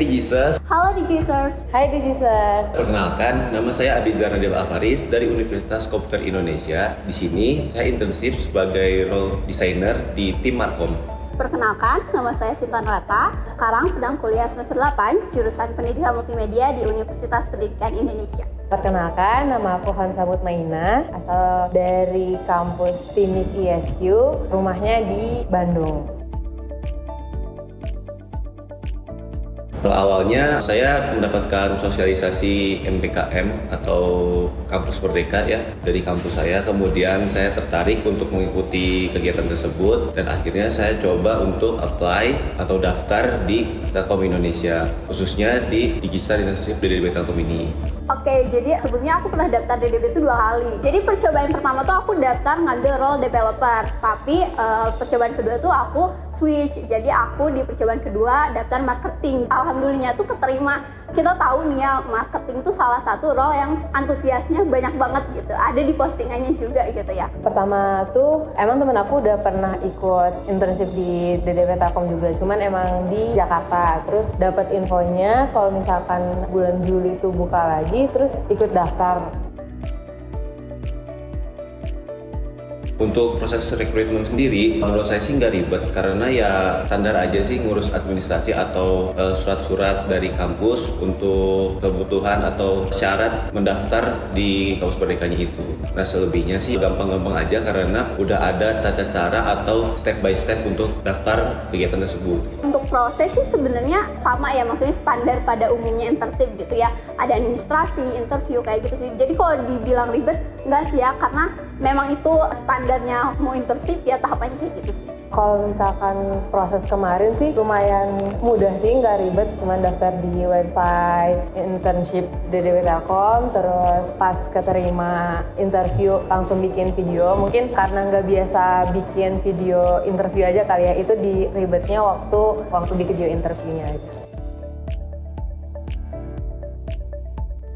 Digisers. Halo Digisers. Hai Digisers. Perkenalkan, nama saya Abizar Nadib Alfaris dari Universitas Komputer Indonesia. Di sini saya internship sebagai role designer di tim Markom. Perkenalkan, nama saya Sintan Rata. Sekarang sedang kuliah semester 8, jurusan Pendidikan Multimedia di Universitas Pendidikan Indonesia. Perkenalkan, nama aku Hansa Mutmainah, asal dari kampus Timik ISQ, rumahnya di Bandung. Awalnya saya mendapatkan sosialisasi MPKM atau Kampus Merdeka ya dari kampus saya. Kemudian saya tertarik untuk mengikuti kegiatan tersebut dan akhirnya saya coba untuk apply atau daftar di Telkom Indonesia, khususnya di Digistar Internship DDB Telkom ini. Oke, jadi sebelumnya aku pernah daftar DDB itu 2 kali. Jadi percobaan pertama tuh aku daftar ngambil role developer, tapi percobaan kedua tuh aku switch. Jadi aku di percobaan kedua daftar marketing. Alhamdulillahnya tuh keterima. Kita tahu nih ya, marketing tuh salah satu role yang antusiasnya banyak banget gitu. Ada di postingannya juga gitu ya. Pertama tuh emang temen aku udah pernah ikut internship di DDB Telkom juga, cuman emang di Jakarta. Terus dapat infonya kalau misalkan bulan Juli tuh buka lagi, terus ikut daftar. Untuk proses rekrutmen sendiri, menurut saya sih nggak ribet karena ya standar aja sih ngurus administrasi atau surat-surat dari kampus untuk kebutuhan atau syarat mendaftar di kampus merdekanya itu. Nah selebihnya sih gampang-gampang aja karena udah ada tata cara atau step by step untuk daftar kegiatan tersebut. Untuk proses sih sebenarnya sama ya, maksudnya standar pada umumnya internship gitu ya. Ada administrasi, interview kayak gitu sih. Jadi kalau dibilang ribet, nggak sih ya, karena memang itu standarnya mau internship ya, tahapannya kayak gitu sih. Kalau misalkan proses kemarin sih lumayan mudah sih, nggak ribet, cuma daftar di website internship DDB Telkom, terus pas keterima interview langsung bikin video. Mungkin karena nggak biasa bikin video interview aja kali ya, itu di ribetnya waktu di video interviewnya aja.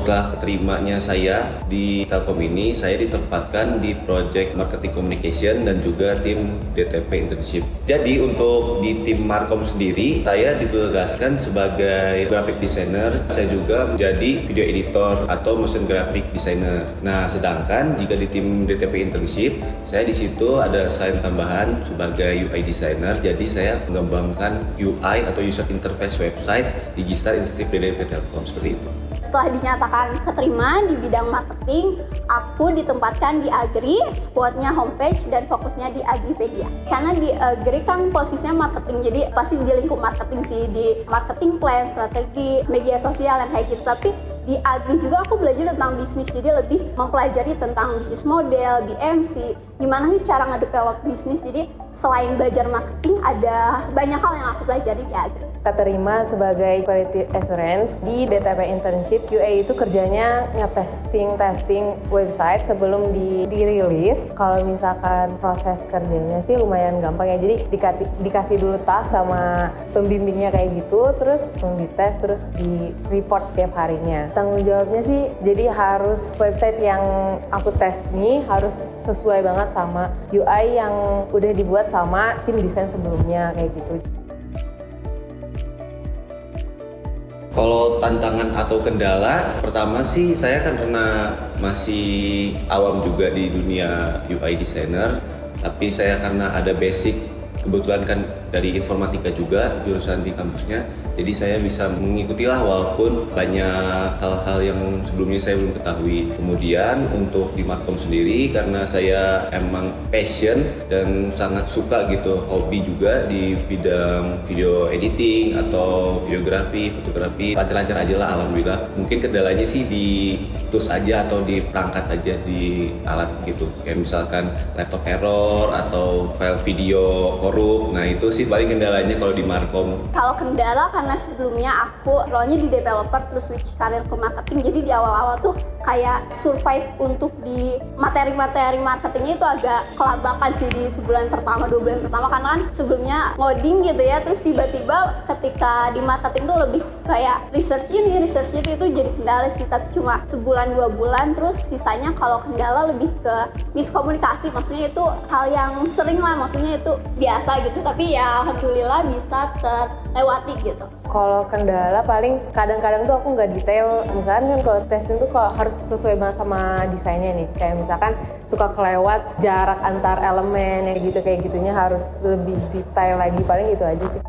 Setelah keterimanya saya di Telkom ini, saya ditempatkan di Project Marketing Communication dan juga tim DTP Internship. Jadi untuk di tim Markom sendiri, saya ditugaskan sebagai graphic designer. Saya juga menjadi video editor atau motion graphic designer. Nah, sedangkan jika di tim DTP Internship, saya di situ ada sign tambahan sebagai UI designer. Jadi saya mengembangkan UI atau user interface website Digistar Internship DDB Telkom seperti itu. Setelah dinyatakan keterima di bidang marketing, aku ditempatkan di Agri, squadnya homepage dan fokusnya di Agripedia. Karena di Agri kan posisinya marketing, jadi pasti di lingkup marketing sih, di marketing plan, strategi, media sosial yang kayak gitu. Tapi di Agri juga aku belajar tentang bisnis, jadi lebih mempelajari tentang bisnis model, BMC, gimana sih cara ngedevelop bisnis. Jadi selain belajar marketing, ada banyak hal yang aku pelajari di Agri. Terima sebagai quality assurance di DTP Internship. QA itu kerjanya nge-testing website sebelum dirilis. Kalau misalkan proses kerjanya sih lumayan gampang ya. Jadi dikasih dulu task sama pembimbingnya kayak gitu, terus dites, terus di report tiap harinya. Tanggung jawabnya sih jadi harus website yang aku tes nih harus sesuai banget sama UI yang udah dibuat sama tim desain sebelumnya kayak gitu. Kalau tantangan atau kendala, pertama sih saya kan karena masih awam juga di dunia UI designer, tapi saya karena ada basic, kebetulan kan dari informatika juga jurusan di kampusnya, jadi saya bisa mengikutilah walaupun banyak hal-hal yang sebelumnya saya belum ketahui. Kemudian untuk di Markom sendiri, karena saya emang passion dan sangat suka gitu, hobi juga di bidang video editing atau videografi, fotografi, lancar-lancar aja lah alhamdulillah. Mungkin kendalanya sih di tools aja atau di perangkat aja, di alat gitu, kayak misalkan laptop error atau file video korup. Nah itu sih paling kendalanya kalau di Markom. Kalau kendala karena sebelumnya aku role-nya di developer terus switch karir ke marketing, jadi di awal-awal tuh kayak survive untuk di materi-materi marketingnya itu agak kelabakan sih di sebulan pertama, 2 bulan pertama, karena kan sebelumnya ngoding gitu ya, terus tiba-tiba ketika di marketing tuh lebih kayak research ini, research itu jadi kendala sih, tapi cuma sebulan 2 bulan. Terus sisanya kalau kendala lebih ke miskomunikasi, maksudnya itu hal yang sering lah, maksudnya itu biasa gitu, tapi ya ya alhamdulillah bisa terlewati gitu. Kalau kendala paling kadang-kadang tuh aku nggak detail. Misalkan kan kalau testing tuh kalau harus sesuai banget sama desainnya nih. Kayak misalkan suka kelewat jarak antar elemen ya gitu, kayak gitunya harus lebih detail lagi. Paling itu aja sih.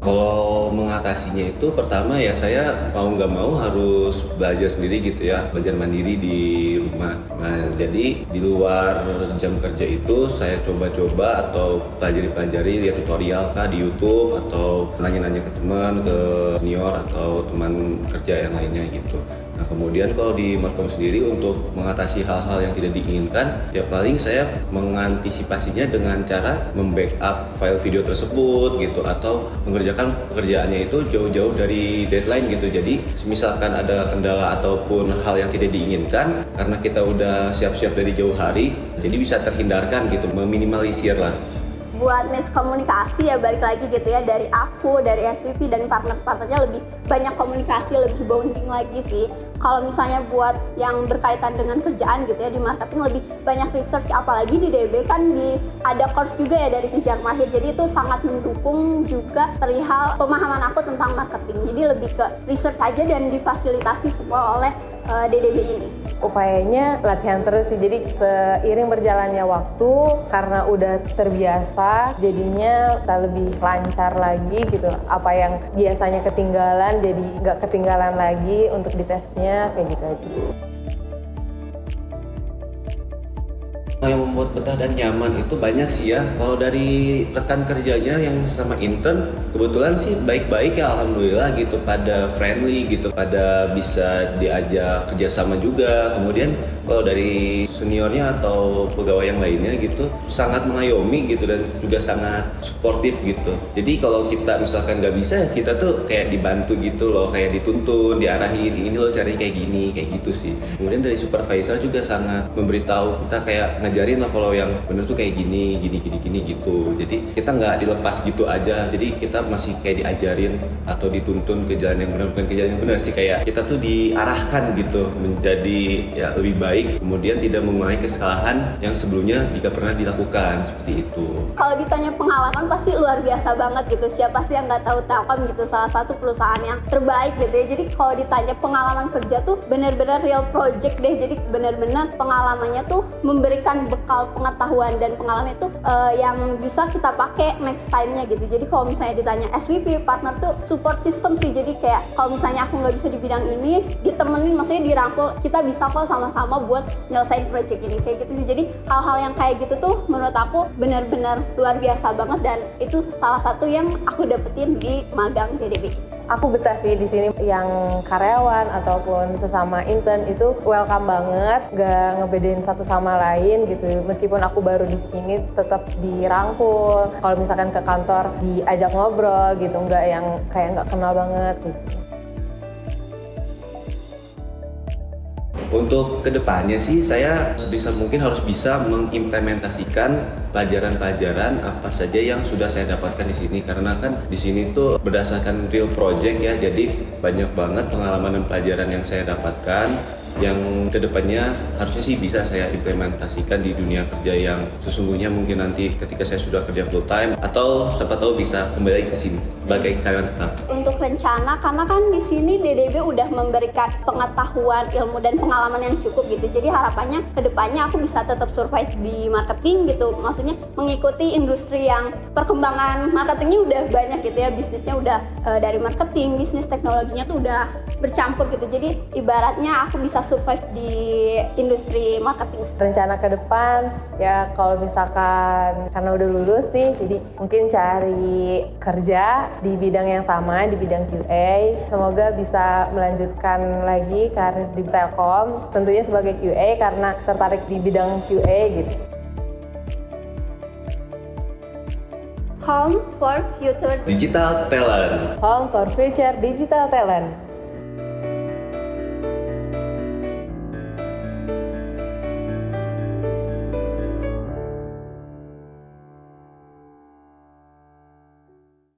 Kalau mengatasinya itu pertama ya saya mau nggak mau harus belajar sendiri gitu ya, belajar mandiri di rumah. Nah jadi di luar jam kerja itu saya coba-coba atau pelajari lihat tutorial kah di YouTube atau nanya-nanya ke teman, ke senior atau teman kerja yang lainnya gitu. Nah kemudian kalau di Markom sendiri untuk mengatasi hal-hal yang tidak diinginkan, ya paling saya mengantisipasinya dengan cara membackup file video tersebut gitu atau mengerjakan pekerjaannya itu jauh-jauh dari deadline gitu. Jadi misalkan ada kendala ataupun hal yang tidak diinginkan karena kita udah siap-siap dari jauh hari, jadi bisa terhindarkan gitu, meminimalisir lah. Buat miskomunikasi ya balik lagi gitu ya, dari aku, dari SVP dan partner-partnernya lebih banyak komunikasi, lebih bonding lagi sih. Kalau misalnya buat yang berkaitan dengan kerjaan gitu ya di marketing lebih banyak research, apalagi di DB kan ada course juga ya dari Kejar Mahir, jadi itu sangat mendukung juga perihal pemahaman aku tentang marketing. Jadi lebih ke research aja dan difasilitasi semua oleh DDB ini. Upayanya latihan terus sih, jadi seiring berjalannya waktu karena udah terbiasa jadinya kita lebih lancar lagi gitu. Apa yang biasanya ketinggalan jadi nggak ketinggalan lagi untuk ditesnya, kayak gitu aja. Yang membuat betah dan nyaman itu banyak sih ya. Kalau dari rekan kerjanya yang sama intern, kebetulan sih baik-baik ya alhamdulillah gitu, pada friendly gitu, pada bisa diajak kerjasama juga. Kemudian kalau dari seniornya atau pegawai yang lainnya gitu sangat mengayomi gitu dan juga sangat suportif gitu. Jadi kalau kita misalkan nggak bisa, kita tuh kayak dibantu gitu loh, kayak dituntun, diarahin, ini loh caranya kayak gini, kayak gitu sih. Kemudian dari supervisor juga sangat memberitahu kita kayak ngajarin lah kalau yang bener tuh kayak gini gitu. Jadi kita nggak dilepas gitu aja. Jadi kita masih kayak diajarin atau dituntun ke jalan yang benar, bukan ke jalan yang benar sih, kayak kita tuh diarahkan gitu menjadi ya lebih baik, kemudian tidak mengulangi kesalahan yang sebelumnya jika pernah dilakukan seperti itu. Kalau ditanya pengalaman pasti luar biasa banget gitu. Siapa sih yang nggak tahu Telkom gitu, salah satu perusahaan yang terbaik gitu ya. Jadi kalau ditanya pengalaman kerja tuh bener-bener real project deh. Jadi bener-bener pengalamannya tuh memberikan bekal pengetahuan dan pengalaman itu yang bisa kita pakai next time-nya gitu. Jadi kalau misalnya ditanya SVP partner tuh support system sih. Jadi kayak kalau misalnya aku nggak bisa di bidang ini, ditemenin, maksudnya dirangkul, kita bisa kok sama-sama buat nyelesain project ini, kayak gitu sih. Jadi hal-hal yang kayak gitu tuh menurut aku benar-benar luar biasa banget, dan itu salah satu yang aku dapetin di magang DDB. Aku betah sih di sini, yang karyawan ataupun sesama intern itu welcome banget, gak ngebedain satu sama lain gitu. Meskipun aku baru di sini tetap dirangkul. Kalau misalkan ke kantor diajak ngobrol gitu, nggak yang kayak nggak kenal banget gitu. Untuk kedepannya sih saya sebisa mungkin harus bisa mengimplementasikan pelajaran-pelajaran apa saja yang sudah saya dapatkan di sini, karena kan di sini tuh berdasarkan real project ya, jadi banyak banget pengalaman dan pelajaran yang saya dapatkan yang kedepannya harusnya sih bisa saya implementasikan di dunia kerja yang sesungguhnya, mungkin nanti ketika saya sudah kerja full time atau siapa tahu bisa kembali ke sini sebagai karyawan tetap. Untuk rencana, karena kan di sini DDB udah memberikan pengetahuan, ilmu dan pengalaman yang cukup gitu. Jadi harapannya kedepannya aku bisa tetap survive di marketing gitu. Maksudnya mengikuti industri yang perkembangan marketingnya udah banyak gitu ya. Bisnisnya udah dari marketing, bisnis teknologinya tuh udah bercampur gitu. Jadi ibaratnya aku bisa survive di industri marketing. Rencana ke depan ya kalau misalkan karena udah lulus nih, jadi mungkin cari kerja di bidang yang sama, di bidang QA. Semoga bisa melanjutkan lagi karir di Telkom, tentunya sebagai QA karena tertarik di bidang QA gitu. Home for Future Digital Talent. Home for Future Digital Talent.